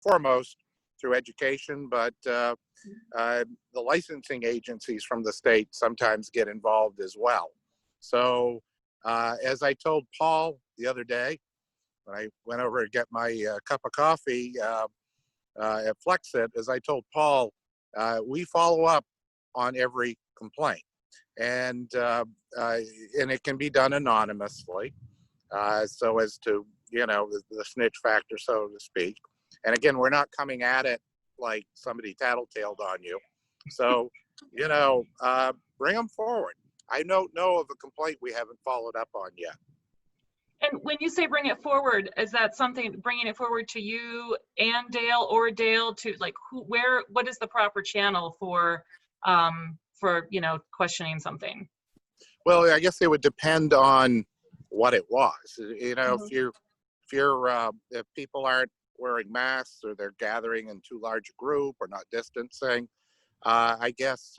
foremost through education, but the licensing agencies from the state sometimes get involved as well. So as I told Paul the other day, when I went over to get my cup of coffee at Flexit, as I told Paul, we follow up on every complaint, and it can be done anonymously, so as to, you know, the snitch factor, so to speak. And again, we're not coming at it like somebody tattletaled on you. So, you know, bring them forward. I don't know of a complaint we haven't followed up on yet. And when you say bring it forward, is that something bringing it forward to you and Dale, or Dale to, like, who, where, what is the proper channel for you know, questioning something? Well, I guess it would depend on what it was. You know, if people aren't wearing masks, or they're gathering in too large a group, or not distancing, I guess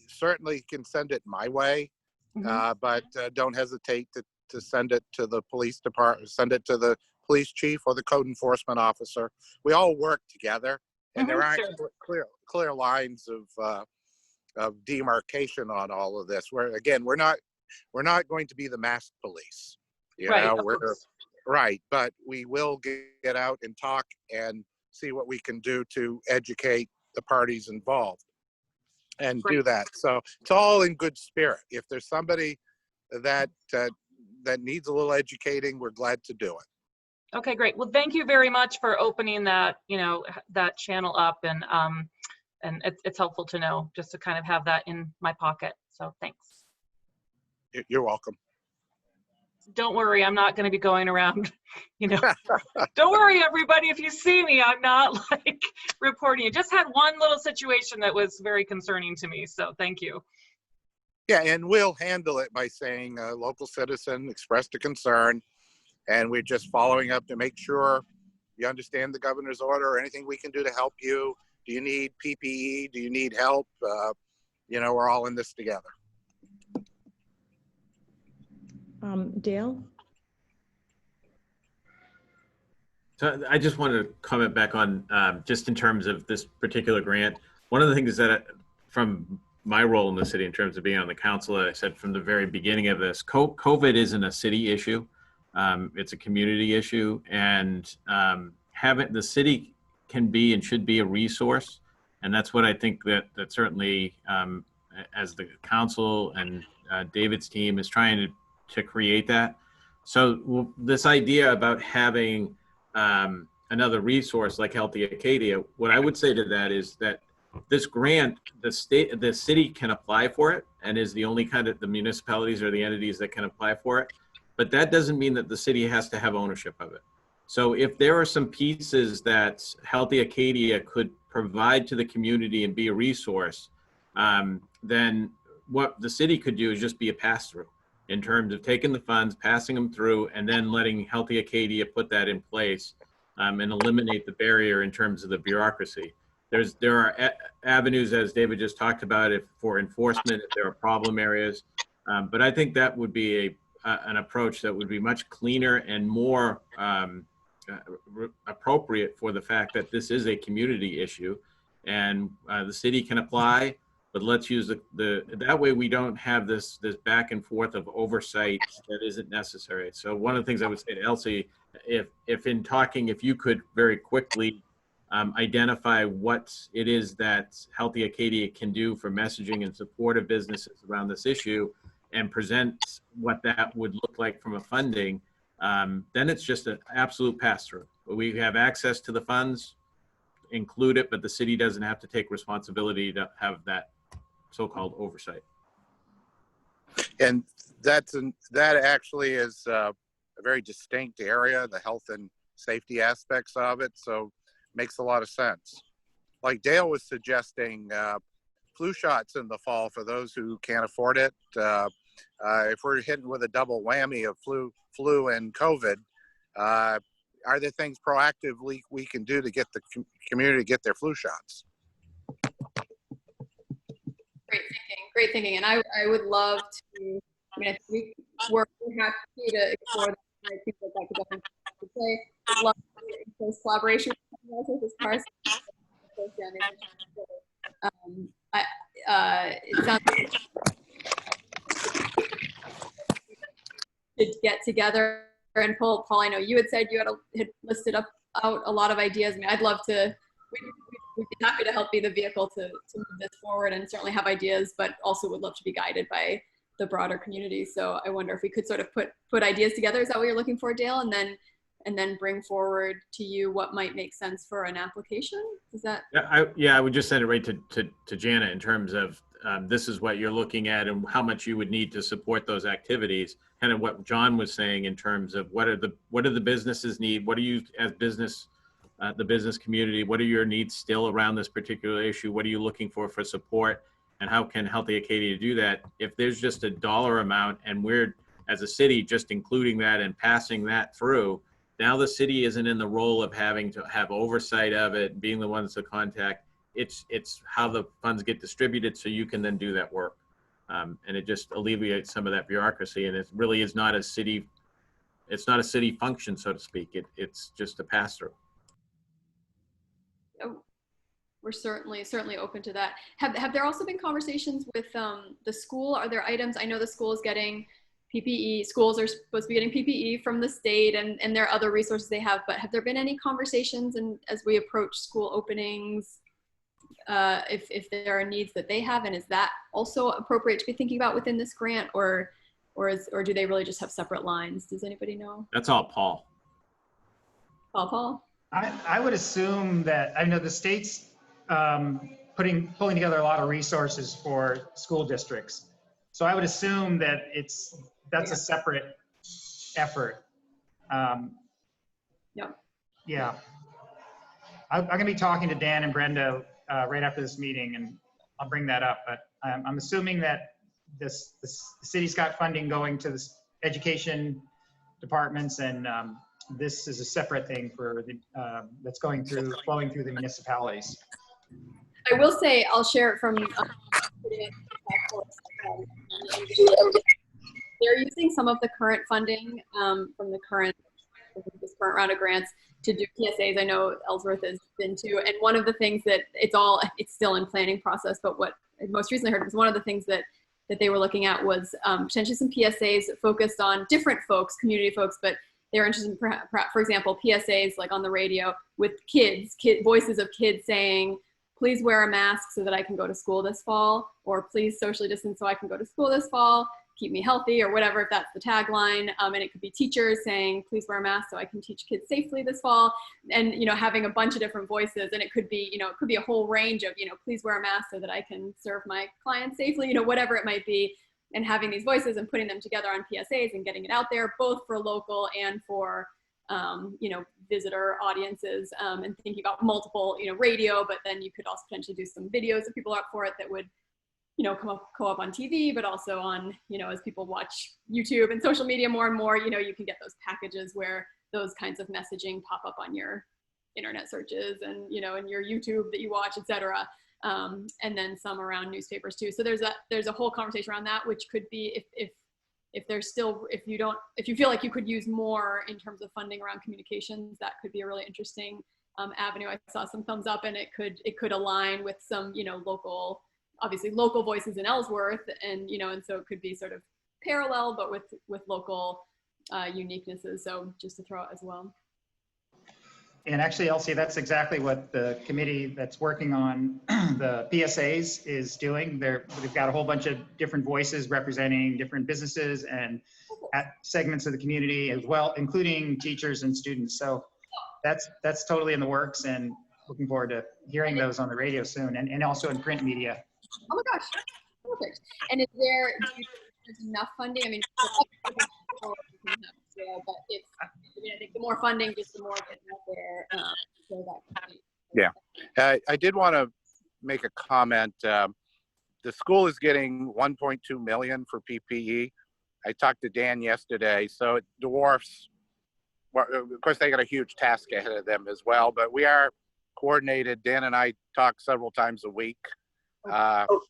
certainly you can send it my way, but don't hesitate to send it to the police department, send it to the police chief or the code enforcement officer. We all work together, and there aren't clear lines of demarcation on all of this. Where again, we're not going to be the masked police. You know, right, but we will get out and talk and see what we can do to educate the parties involved and do that. So it's all in good spirit. If there's somebody that that needs a little educating, we're glad to do it. Okay, great. Well, thank you very much for opening that, you know, that channel up, and it's helpful to know, just to kind of have that in my pocket. So thanks. You're welcome. Don't worry, I'm not going to be going around, you know, don't worry, everybody. If you see me, I'm not like reporting it. Just had one little situation that was very concerning to me. So thank you. Yeah, and we'll handle it by saying a local citizen expressed a concern, and we're just following up to make sure you understand the governor's order, or anything we can do to help you. Do you need PPE? Do you need help? You know, we're all in this together. Dale? So I just wanted to comment back on just in terms of this particular grant. One of the things that from my role in the city, in terms of being on the council, I said from the very beginning of this, COVID isn't a city issue. It's a community issue, and having the city can be and should be a resource. And that's what I think that certainly as the council and David's team is trying to create that. So this idea about having another resource like Healthy Acadia, what I would say to that is that this grant, the city can apply for it, and is the only kind of, the municipalities or the entities that can apply for it. But that doesn't mean that the city has to have ownership of it. So if there are some pieces that Healthy Acadia could provide to the community and be a resource, then what the city could do is just be a pass-through in terms of taking the funds, passing them through, and then letting Healthy Acadia put that in place and eliminate the barrier in terms of the bureaucracy. There are avenues, as David just talked about, for enforcement, if there are problem areas. But I think that would be an approach that would be much cleaner and more appropriate for the fact that this is a community issue, and the city can apply, but let's use that way we don't have this back and forth of oversight that isn't necessary. So one of the things I would say to Elsie, if in talking, if you could very quickly identify what it is that Healthy Acadia can do for messaging and support of businesses around this issue, and present what that would look like from a funding, then it's just an absolute pass-through. We have access to the funds, include it, but the city doesn't have to take responsibility to have that so-called oversight. And that actually is a very distinct area, the health and safety aspects of it. So makes a lot of sense. Like Dale was suggesting, flu shots in the fall for those who can't afford it. If we're hitting with a double whammy of flu and COVID, are there things proactively we can do to get the community to get their flu shots? Great thinking. And I would love to, I mean, we're happy to explore that. I think that could definitely say I'd love to get in close collaboration with this Parson. It sounds like to get together and pull. Paul, I know you had said you had listed out a lot of ideas. I mean, I'd love to. We'd be happy to help be the vehicle to move this forward, and certainly have ideas, but also would love to be guided by the broader community. So I wonder if we could sort of put ideas together. Is that what you're looking for, Dale? And then bring forward to you what might make sense for an application? Is that? Yeah, I would just send it right to Jana in terms of this is what you're looking at and how much you would need to support those activities. Kind of what John was saying in terms of what are the businesses need? What are you as business, the business community? What are your needs still around this particular issue? What are you looking for support? And how can Healthy Acadia do that? If there's just a dollar amount and we're as a city just including that and passing that through, now the city isn't in the role of having to have oversight of it, being the ones to contact. It's how the funds get distributed so you can then do that work. And it just alleviates some of that bureaucracy. And it really is not a city, it's not a city function, so to speak. It's just a pass through. Oh, we're certainly open to that. Have there also been conversations with the school? Are there items? I know the school is getting PPE. Schools are supposed to be getting PPE from the state, and there are other resources they have. But have there been any conversations, and as we approach school openings, if there are needs that they have, and is that also appropriate to be thinking about within this grant, or do they really just have separate lines? Does anybody know? That's all Paul. Paul? I would assume that, I know the state's pulling together a lot of resources for school districts. So I would assume that that's a separate effort. Yep. Yeah. I'm going to be talking to Dan and Brenda right after this meeting, and I'll bring that up. But I'm assuming that the city's got funding going to the education departments, and this is a separate thing for the that's flowing through the municipalities. I will say, I'll share it from they're using some of the current funding from this current round of grants to do PSAs. I know Ellsworth has been to, and one of the things that it's still in planning process, but what I most recently heard was one of the things that they were looking at was potentially some PSAs focused on different folks, community folks, but they're interested in, for example, PSAs like on the radio with voices of kids saying, please wear a mask so that I can go to school this fall, or please socially distance so I can go to school this fall, keep me healthy, or whatever, if that's the tagline. And it could be teachers saying, please wear a mask so I can teach kids safely this fall. And, having a bunch of different voices, and it could be, it could be a whole range of, please wear a mask so that I can serve my clients safely, whatever it might be. And having these voices and putting them together on PSAs and getting it out there, both for local and for visitor audiences, and thinking about multiple, radio, but then you could also potentially do some videos if people are up for it that would, go up on TV, but also on, as people watch YouTube and social media more and more, you can get those packages where those kinds of messaging pop up on your internet searches and, and your YouTube that you watch, et cetera. And then some around newspapers too. So there's a whole conversation around that, which could be if you feel like you could use more in terms of funding around communications, that could be a really interesting avenue. I saw some thumbs up, and it could align with some, local voices in Ellsworth, and so it could be sort of parallel, but with local uniquenesses. So just to throw out as well. And actually, Elsie, that's exactly what the committee that's working on the PSAs is doing. They've got a whole bunch of different voices representing different businesses and segments of the community as well, including teachers and students. So that's totally in the works, and looking forward to hearing those on the radio soon, and also in print media. Oh my gosh, perfect. And do you think there's enough funding? I mean, but I think the more funding, just the more getting out there. So that Yeah, I did want to make a comment. The school is getting 1.2 million for PPE. I talked to Dan yesterday, so it dwarfs. Well, of course, they got a huge task ahead of them as well, but we are coordinated. Dan and I talk several times a week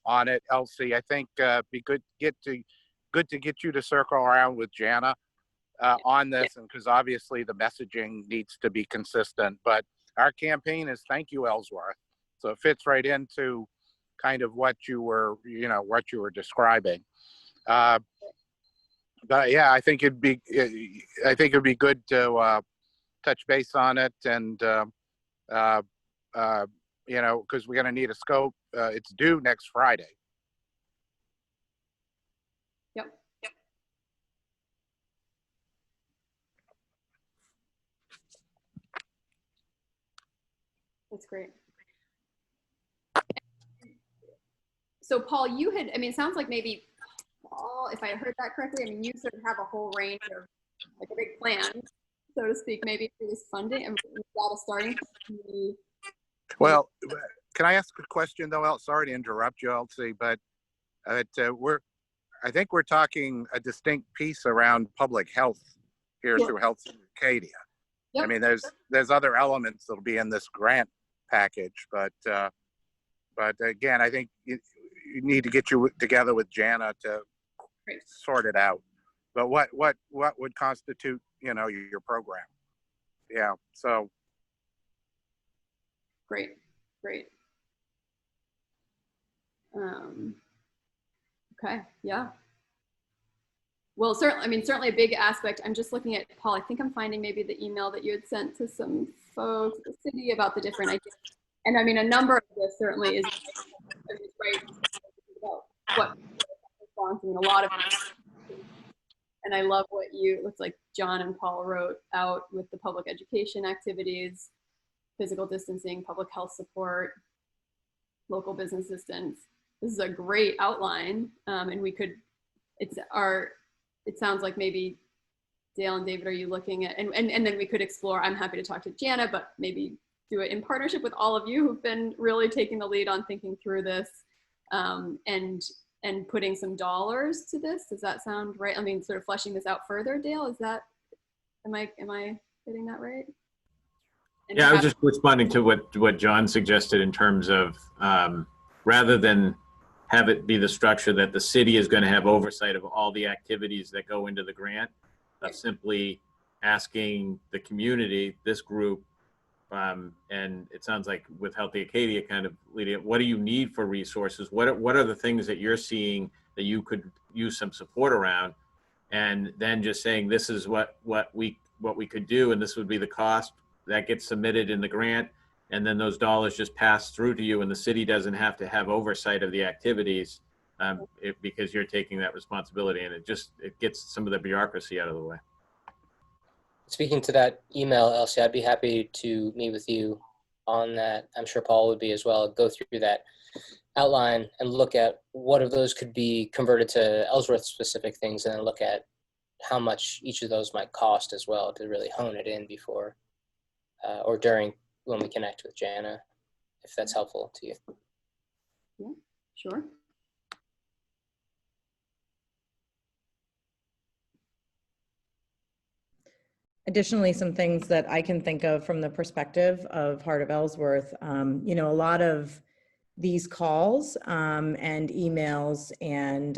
on it. Elsie, I think be good to get you to circle around with Jana on this, and because obviously the messaging needs to be consistent. But our campaign is "Thank you, Ellsworth," so it fits right into kind of what you were describing. But yeah, I think it'd be good to touch base on it, and because we're going to need a scope. It's due next Friday. Yep. That's great. So Paul, you had, I mean, it sounds like maybe, Paul, if I heard that correctly, I mean, you sort of have a whole range of, like a big plan, so to speak, maybe for this funding, and is that a starting point? Well, can I ask a question though? Sorry to interrupt you, Elsie, but I think we're talking a distinct piece around public health here through Health Acadia. Yep. I mean, there's other elements that'll be in this grant package, but again, I think you need to get you together with Jana to sort it out. But what would constitute, your program? Yeah. So. Great. Okay. Yeah. Well, certainly a big aspect. I'm just looking at, Paul, I think I'm finding maybe the email that you had sent to some folks at the city about the different ideas. And I mean, a number of this certainly is right about what response, and a lot of it. And I love what it looks like John and Paul wrote out with the public education activities, physical distancing, public health support, local business assistance. This is a great outline. And it sounds like maybe Dale and David, are you looking at, and then we could explore, I'm happy to talk to Jana, but maybe do it in partnership with all of you who've been really taking the lead on thinking through this, and putting some dollars to this. Does that sound right? I mean, sort of fleshing this out further, Dale, am I getting that right? And yeah, I was just responding to what John suggested in terms of rather than have it be the structure that the city is going to have oversight of all the activities that go into the grant, of simply asking the community, this group, and it sounds like with Healthy Acadia kind of leading it, what do you need for resources? What are the things that you're seeing that you could use some support around? And then just saying, this is what we could do, and this would be the cost. That gets submitted in the grant, and then those dollars just pass through to you, and the city doesn't have to have oversight of the activities because you're taking that responsibility, and it gets some of the bureaucracy out of the way. Speaking to that email, Elsie, I'd be happy to meet with you on that. I'm sure Paul would be as well. Go through that outline and look at what of those could be converted to Ellsworth specific things, and then look at how much each of those might cost as well to really hone it in before or during when we connect with Jana, if that's helpful to you. Yeah, sure. Additionally, some things that I can think of from the perspective of Heart of Ellsworth, a lot of these calls and emails and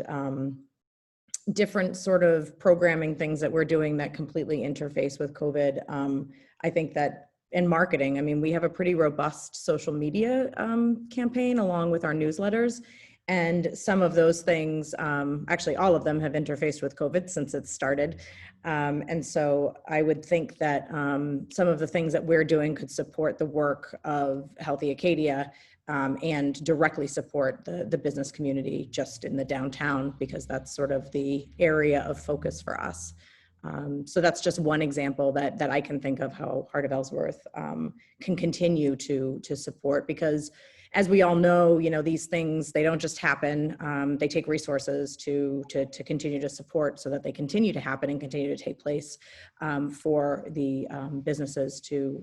different sort of programming things that we're doing that completely interface with COVID. I think that in marketing, I mean, we have a pretty robust social media campaign along with our newsletters. And some of those things, actually all of them have interfaced with COVID since it started. And so I would think that some of the things that we're doing could support the work of Healthy Acadia and directly support the business community just in the downtown, because that's sort of the area of focus for us. So that's just one example that I can think of how Heart of Ellsworth can continue to support, because as we all know, these things, they don't just happen. They take resources to continue to support so that they continue to happen and continue to take place for the businesses to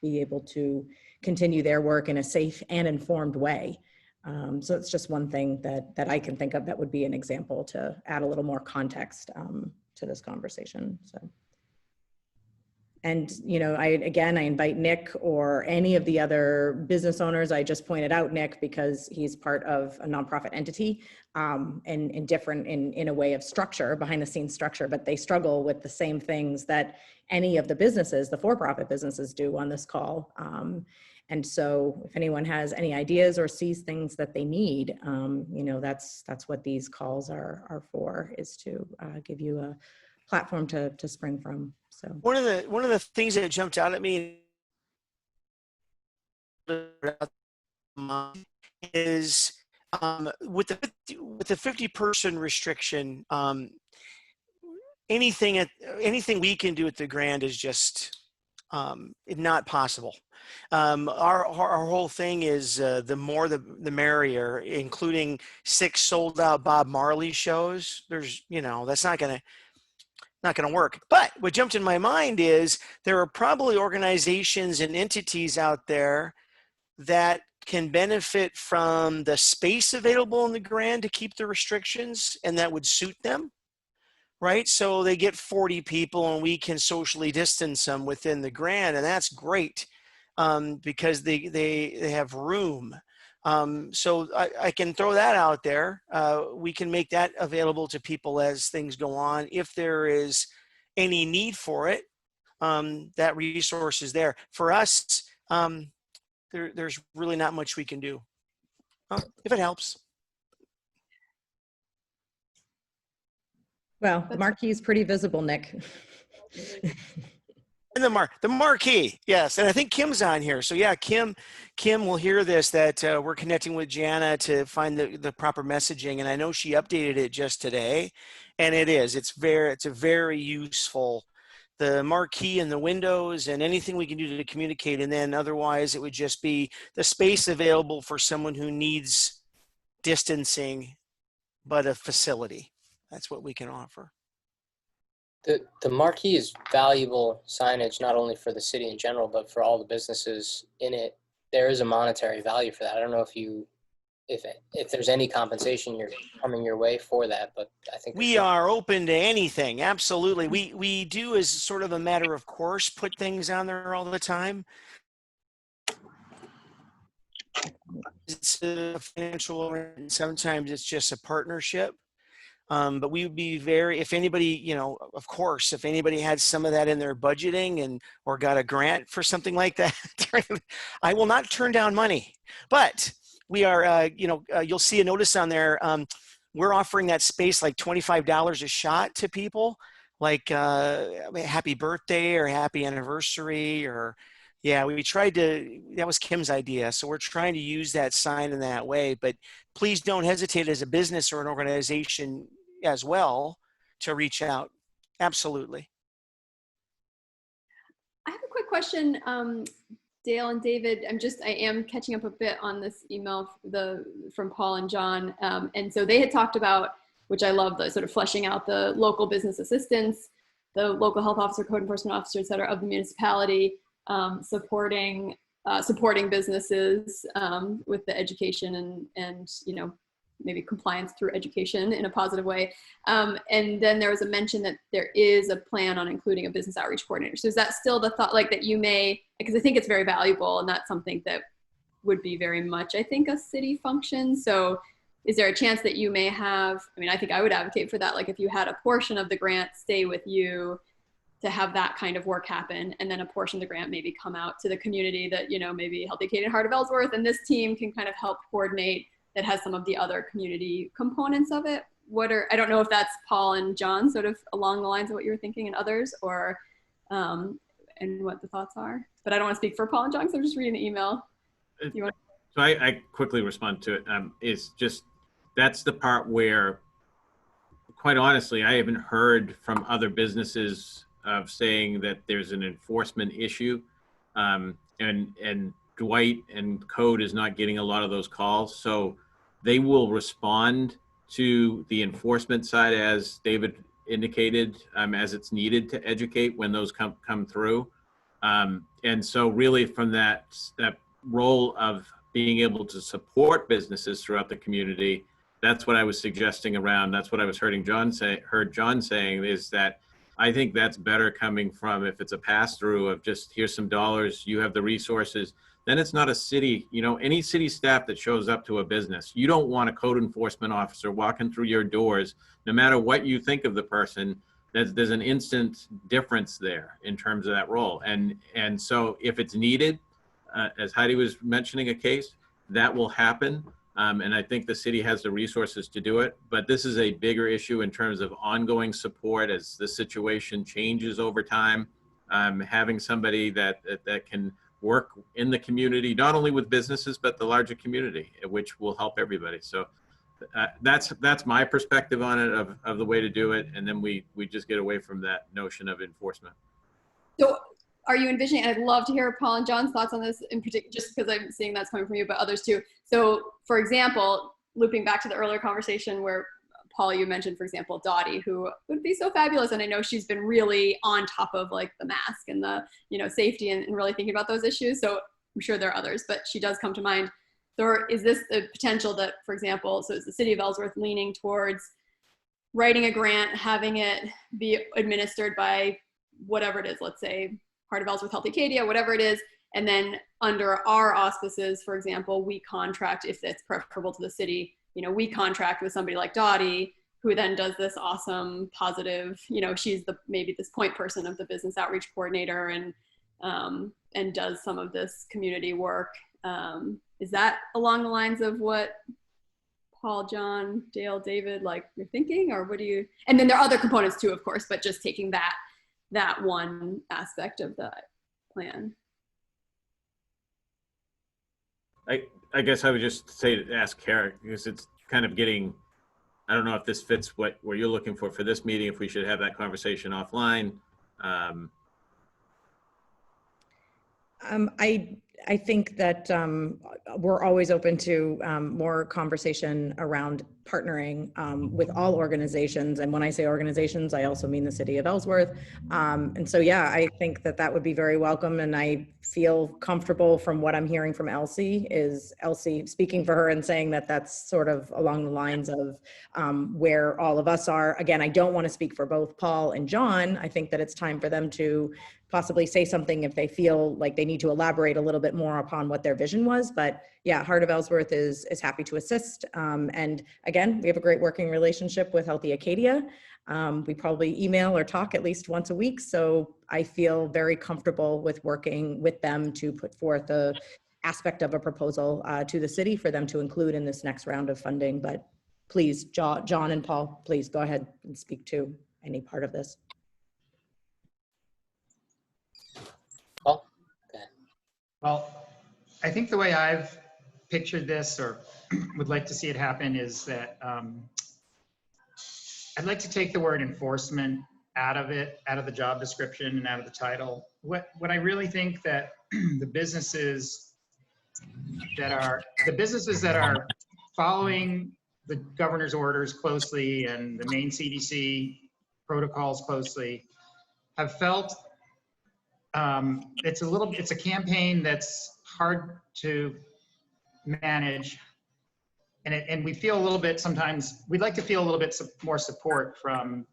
be able to continue their work in a safe and informed way. So it's just one thing that I can think of that would be an example to add a little more context to this conversation. So. And, I invite Nick or any of the other business owners. I just pointed out Nick because he's part of a nonprofit entity, and different in a way of structure, behind the scenes structure, but they struggle with the same things that any of the businesses, the for-profit businesses, do on this call. And so if anyone has any ideas or sees things that they need, that's what these calls are for, is to give you a platform to spring from. So one of the things that jumped out at me is with the 50-person restriction, anything we can do at the Grand is just not possible. Our whole thing is the more the merrier, including 6 sold-out Bob Marley shows. There's, that's not going to work. But what jumped in my mind is there are probably organizations and entities out there that can benefit from the space available in the Grand to keep the restrictions, and that would suit them, right? So they get 40 people and we can socially distance them within the Grand, and that's great because they have room. So I can throw that out there. We can make that available to people as things go on. If there is any need for it, that resource is there. For us, there's really not much we can do, if it helps. well, the marquee is pretty visible, Nick. And the marquee, yes. And I think Kim's on here. So yeah, Kim will hear this, that we're connecting with Jana to find the proper messaging. And I know she updated it just today, and it's a very useful, the marquee and the windows and anything we can do to communicate. And then otherwise it would just be the space available for someone who needs distancing, but a facility. That's what we can offer. The marquee is valuable signage, not only for the city in general, but for all the businesses in it. There is a monetary value for that. I don't know if there's any compensation coming your way for that, but I think we are open to anything. Absolutely. We do, as sort of a matter of course, put things on there all the time. It's a financial, and sometimes it's just a partnership. But we would be if anybody, of course, if anybody had some of that in their budgeting or got a grant for something like that, I will not turn down money. But we are, you'll see a notice on there. We're offering that space like $25 a shot to people, like happy birthday or happy anniversary, or we tried to, that was Kim's idea. So we're trying to use that sign in that way, but please don't hesitate as a business or an organization as well to reach out. Absolutely. I have a quick question, Dale and David. I am catching up a bit on this email from Paul and John. And so they had talked about, which I love, the sort of fleshing out the local business assistants, the local health officer, code enforcement officer, et cetera, of the municipality, supporting businesses with the education and maybe compliance through education in a positive way. And then there was a mention that there is a plan on including a business outreach coordinator. So is that still the thought, like that you may, because I think it's very valuable and that's something that would be very much, I think, a city function. So is there a chance that you may have, I think I would advocate for that. Like if you had a portion of the grant stay with you to have that kind of work happen, and then a portion of the grant maybe come out to the community that, maybe Healthy Acadian Heart of Ellsworth, and this team can kind of help coordinate that has some of the other community components of it. I don't know if that's Paul and John sort of along the lines of what you were thinking, and others, or, and what the thoughts are. But I don't want to speak for Paul and John, because I'm just reading the email. So I quickly respond to it. It's just, that's the part where, quite honestly, I haven't heard from other businesses of saying that there's an enforcement issue. And Dwight and Code is not getting a lot of those calls. So they will respond to the enforcement side, as David indicated, as it's needed to educate when those come through. And so really from that role of being able to support businesses throughout the community, that's what I was suggesting around. That's what I was heard John saying, is that I think that's better coming from, if it's a pass through of just, here's some dollars, you have the resources, then it's not a city, you know, any city staff that shows up to a business, you don't want a code enforcement officer walking through your doors, no matter what you think of the person, there's an instant difference there in terms of that role. And so if it's needed, as Heidi was mentioning a case, that will happen. And I think the city has the resources to do it, but this is a bigger issue in terms of ongoing support as the situation changes over time. Having somebody that can work in the community, not only with businesses, but the larger community, which will help everybody. So that's my perspective on it, of the way to do it. And then we just get away from that notion of enforcement. So are you envisioning, and I'd love to hear Paul and John's thoughts on this in particular, just because I'm seeing that's coming from you, but others too. So for example, looping back to the earlier conversation where Paul, you mentioned, for example, Dottie, who would be so fabulous. And I know she's been really on top of like the mask and the, you know, safety and really thinking about those issues. So I'm sure there are others, but she does come to mind. So is this the potential that, for example, so is the city of Ellsworth leaning towards writing a grant, having it be administered by whatever it is, let's say Heart of Ellsworth, Healthy Acadia, whatever it is, and then under our auspices, for example, we contract, if it's preferable to the city, you know, we contract with somebody like Dottie, who then does this awesome, positive, you know, she's the maybe this point person of the business outreach coordinator and does some of this community work. Is that along the lines of what Paul, John, Dale, David, like you're thinking, or what do you? And then there are other components too, of course, but just taking that one aspect of the plan. I guess I would just say to ask Kara, because it's kind of getting, I don't know if this fits what you're looking for this meeting, if we should have that conversation offline. I think that we're always open to more conversation around partnering with all organizations. And when I say organizations, I also mean the city of Ellsworth. And so, yeah, I think that would be very welcome. And I feel comfortable from what I'm hearing from Elsie speaking for her and saying that that's sort of along the lines of where all of us are. Again, I don't want to speak for both Paul and John. I think that it's time for them to possibly say something if they feel like they need to elaborate a little bit more upon what their vision was. But yeah, Heart of Ellsworth is happy to assist. And again, we have a great working relationship with Healthy Acadia. We probably email or talk at least once a week. So I feel very comfortable with working with them to put forth a aspect of a proposal to the city for them to include in this next round of funding. But please, John and Paul, please go ahead and speak to any part of this. Paul? Okay. Well, I think the way I've pictured this or would like to see it happen is that I'd like to take the word enforcement out of the job description and out of the title. What I really think that the businesses that are following the governor's orders closely and the main CDC protocols closely have felt it's a campaign that's hard to manage. And we feel a little bit, sometimes we'd like to feel a little bit more support from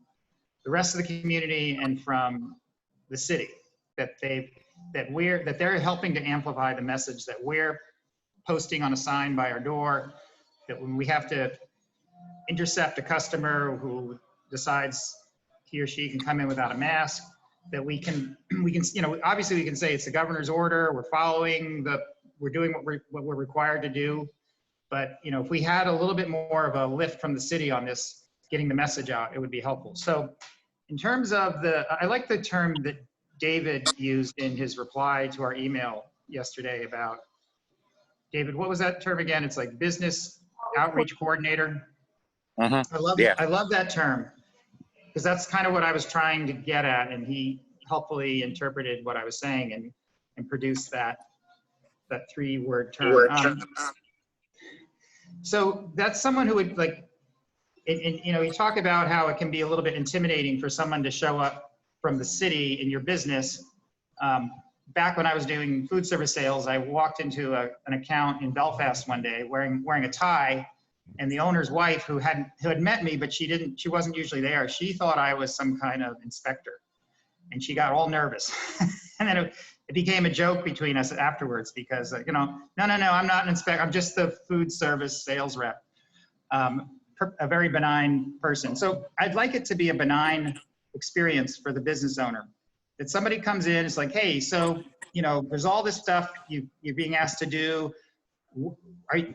the rest of the community and from the city, that they're helping to amplify the message that we're posting on a sign by our door, that when we have to intercept a customer who decides he or she can come in without a mask, that we can, you know, obviously we can say it's the governor's order, we're doing what we're required to do. But, you know, if we had a little bit more of a lift from the city on this, getting the message out, it would be helpful. So in terms of I like the term that David used in his reply to our email yesterday about, David, what was that term again? It's like business outreach coordinator. Uh-huh. I love that term, because that's kind of what I was trying to get at, and he helpfully interpreted what I was saying and produced that 3-word term. So that's someone who would like, you know, you talk about how it can be a little bit intimidating for someone to show up from the city in your business. Back when I was doing food service sales, I walked into an account in Belfast one day wearing a tie, And the owner's wife, who had met me, but she wasn't usually there, she thought I was some kind of inspector. And she got all nervous. And then it became a joke between us afterwards because, you know, no, I'm not an inspector. I'm just the food service sales rep. A very benign person. So I'd like it to be a benign experience for the business owner. That somebody comes in, it's like, hey, so, you know, there's all this stuff you're being asked to do. Do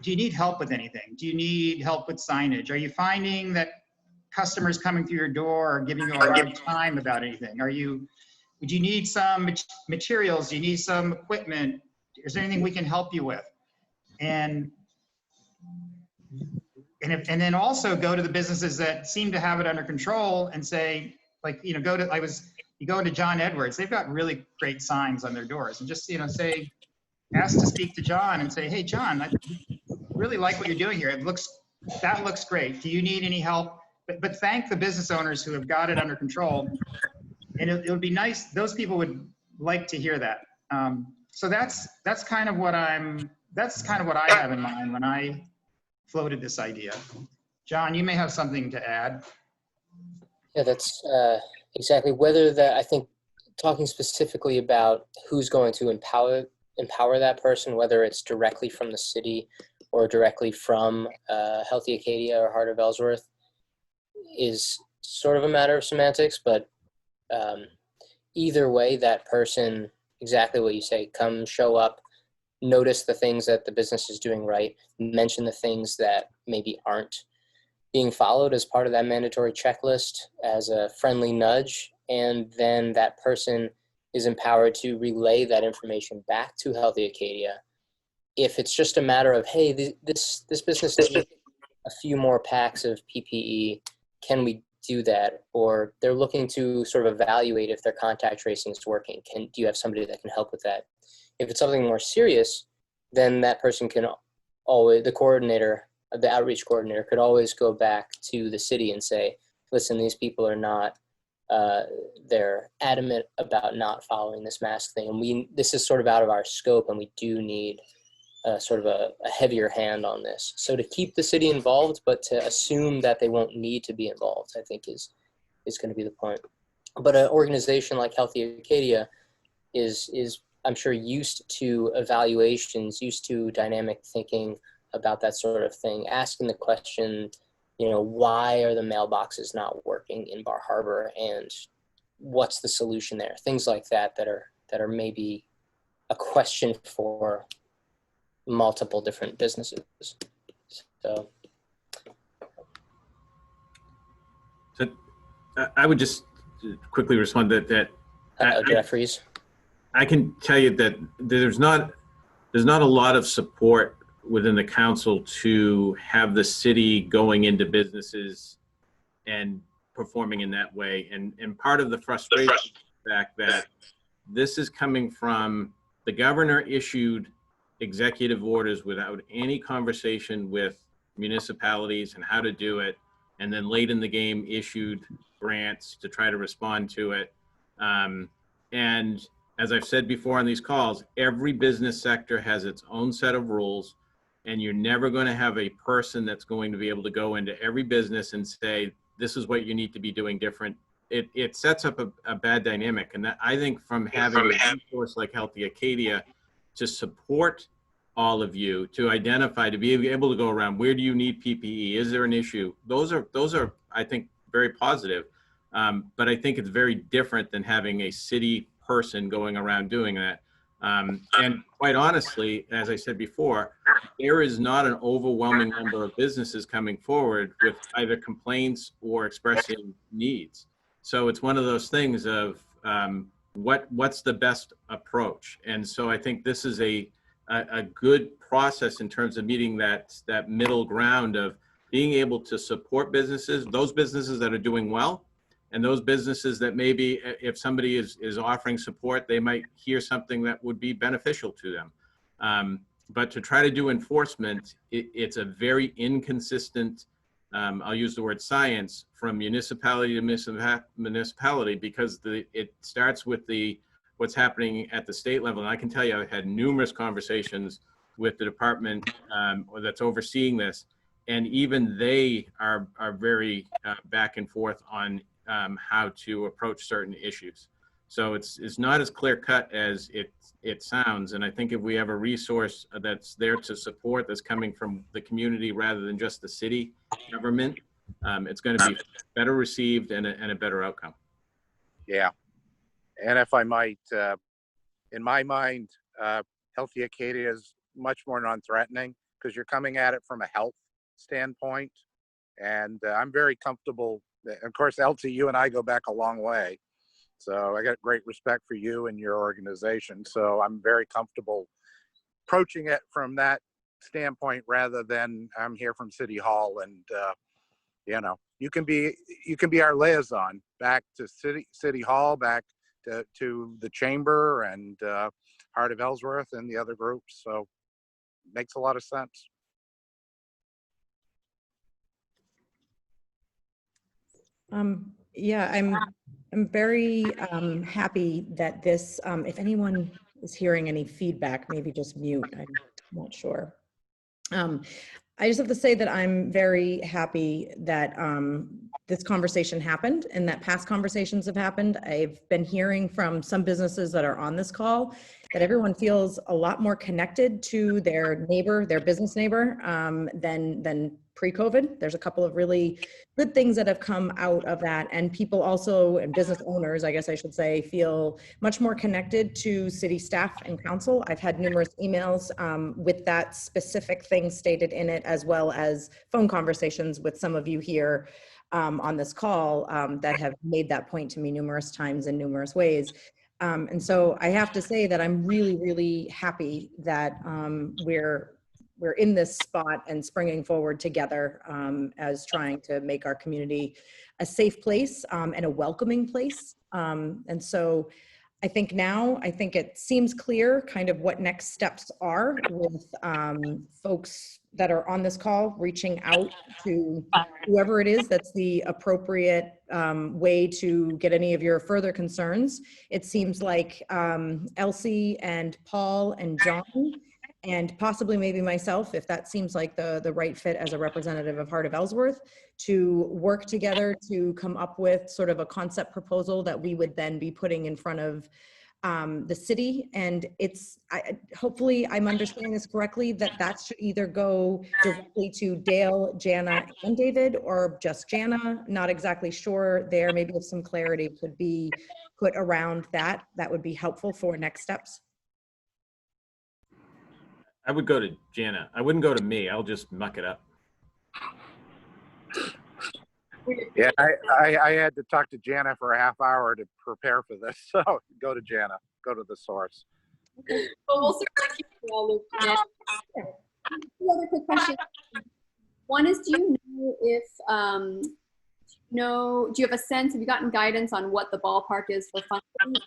you need help with anything? Do you need help with signage? Are you finding that customers coming through your door are giving you a hard time about anything? Would you need some materials? Do you need some equipment? Is there anything we can help you with? And then also go to the businesses that seem to have it under control and say, like, you know, you go into John Edwards, they've got really great signs on their doors, and just, you know, ask to speak to John and say, hey, John, I really like what you're doing here. That looks great. Do you need any help? But thank the business owners who have got it under control. And it would be nice. Those people would like to hear that. So that's kind of what I have in mind when I floated this idea. John, you may have something to add. Yeah, that's exactly I think talking specifically about who's going to empower that person, whether it's directly from the city or directly from Healthy Acadia or Heart of Ellsworth, is sort of a matter of semantics, but either way, that person, exactly what you say, come show up, notice the things that the business is doing right, mention the things that maybe aren't being followed as part of that mandatory checklist as a friendly nudge, and then that person is empowered to relay that information back to Healthy Acadia. If it's just a matter of, hey, this business needs a few more packs of PPE, can we do that? Or they're looking to sort of evaluate if their contact tracing is working. Do you have somebody that can help with that? If it's something more serious, then that person can always, the outreach coordinator could always go back to the city and say, listen, these people are not, they're adamant about not following this mask thing. And this is sort of out of our scope, and we do need sort of a heavier hand on this. So to keep the city involved, but to assume that they won't need to be involved, I think is going to be the point. But an organization like Healthy Acadia is I'm sure used to evaluations, used to dynamic thinking about that sort of thing, asking the question, you know, why are the mailboxes not working in Bar Harbor, and what's the solution there? Things like that are maybe a question for multiple different businesses. So I would just quickly respond that did I freeze? I can tell you that there's not a lot of support within the council to have the city going into businesses and performing in that way. And part of the frustration is the fact that this is coming from the governor issued executive orders without any conversation with municipalities and how to do it. And then late in the game issued grants to try to respond to it. And as I've said before on these calls, every business sector has its own set of rules, and you're never going to have a person that's going to be able to go into every business and say, this is what you need to be doing different. It sets up a bad dynamic. And that, I think from having a resource like Healthy Acadia to support all of you, to identify, to be able to go around, where do you need PPE? Is there an issue? Those are I think, very positive. But I think it's very different than having a city person going around doing that. And quite honestly, as I said before, there is not an overwhelming number of businesses coming forward with either complaints or expressing needs. So it's one of those things of what's the best approach. And so I think this is a good process in terms of meeting that middle ground of being able to support businesses, those businesses that are doing well, and those businesses that maybe if somebody is offering support, they might hear something that would be beneficial to them. But to try to do enforcement, it's a very inconsistent, I'll use the word science, from municipality to municipality, because it starts with what's happening at the state level. And I can tell you, I've had numerous conversations with the department that's overseeing this, and even they are very back and forth on how to approach certain issues. So it's not as clear cut as it sounds. And I think if we have a resource that's there to support, that's coming from the community rather than just the city government, it's going to be better received and a better outcome. Yeah. And if I might, in my mind, Healthy Acadia is much more non-threatening because you're coming at it from a health standpoint. And I'm very comfortable. Of course, Elsie, you and I go back a long way. So I got great respect for you and your organization. So I'm very comfortable approaching it from that standpoint rather than I'm here from City Hall and, you know, you can be our liaison back to City Hall, back to the chamber and Heart of Ellsworth and the other groups. So it makes a lot of sense. Yeah, I'm very happy that this, if anyone is hearing any feedback, maybe just mute, I'm not sure. I just have to say that I'm very happy that this conversation happened and that past conversations have happened. I've been hearing from some businesses that are on this call that everyone feels a lot more connected to their neighbor, their business neighbor, than pre-COVID. There's a couple of really good things that have come out of that. And people also, and business owners, I guess I should say, feel much more connected to city staff and council. I've had numerous emails with that specific thing stated in it, as well as phone conversations with some of you here on this call that have made that point to me numerous times in numerous ways. And so I have to say that I'm really, really happy that we're in this spot and springing forward together as trying to make our community a safe place and a welcoming place. And so I think it seems clear kind of what next steps are with folks that are on this call reaching out to whoever it is that's the appropriate way to get any of your further concerns. It seems like Elsie and Paul and John and possibly maybe myself, if that seems like the right fit as a representative of Heart of Ellsworth, to work together to come up with sort of a concept proposal that we would then be putting in front of the city. And hopefully I'm understanding this correctly, that should either go directly to Dale, Jana, and David, or just Jana. Not exactly sure there. Maybe if some clarity could be put around that, that would be helpful for next steps. I would go to Jana. I wouldn't go to me. I'll just muck it up. Yeah, I had to talk to Jana for a half hour to prepare for this. So go to Jana, go to the source. Okay. Well, we'll certainly keep you all looped in. Two other quick questions. One is, do you know if, do you have a sense, have you gotten guidance on what the ballpark is for funding?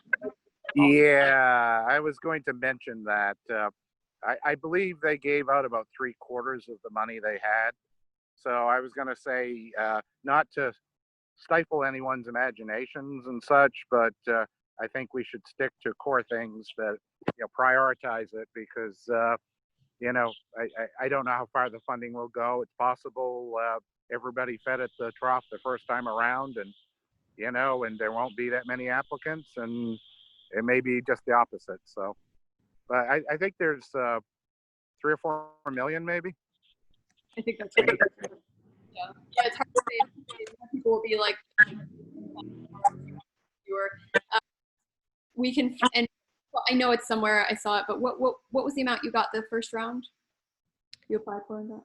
Yeah, I was going to mention that. I believe they gave out about 3/4 of the money they had. So I was going to say, not to stifle anyone's imaginations and such, but I think we should stick to core things that, prioritize it because, I don't know how far the funding will go. It's possible everybody fed at the trough the first time around and, and there won't be that many applicants and it may be just the opposite. So, but I think there's 3 or 4 million maybe. I think that's right. Yeah, it's hard to say. People will be like, we can, and well, I know it's somewhere. I saw it, but what was the amount you got the first round? You applied for that?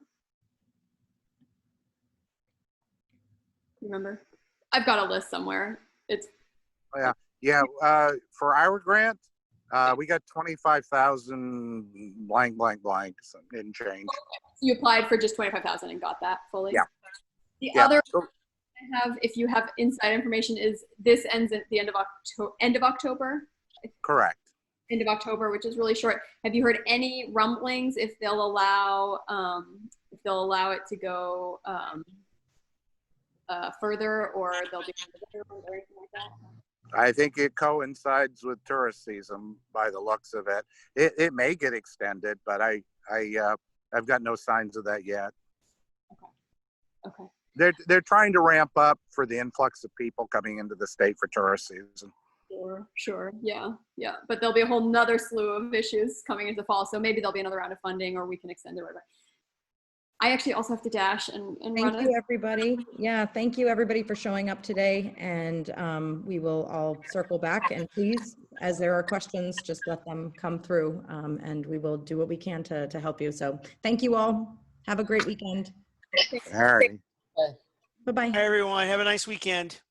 You remember? I've got a list somewhere. It's. Oh, yeah. For our grant, we got 25,000 blank and change. You applied for just 25,000 and got that fully? Yeah. The other I have, if you have inside information, is this ends at the end of October? Correct. End of October, which is really short. Have you heard any rumblings if they'll allow it to go further, or they'll do or anything like that? I think it coincides with tourist season by the looks of it. It may get extended, but I've got no signs of that yet. Okay. Okay. They're trying to ramp up for the influx of people coming into the state for tourist season. Sure. Yeah. But there'll be a whole nother slew of issues coming into fall. So maybe there'll be another round of funding, or we can extend it. Whatever. I actually also have to dash and run Thank you, everybody. Yeah, thank you, everybody, for showing up today. And we will all circle back. And please, as there are questions, just let them come through, and we will do what we can to help you. So thank you all. Have a great weekend. All right. Bye-bye. Hi, everyone. Have a nice weekend.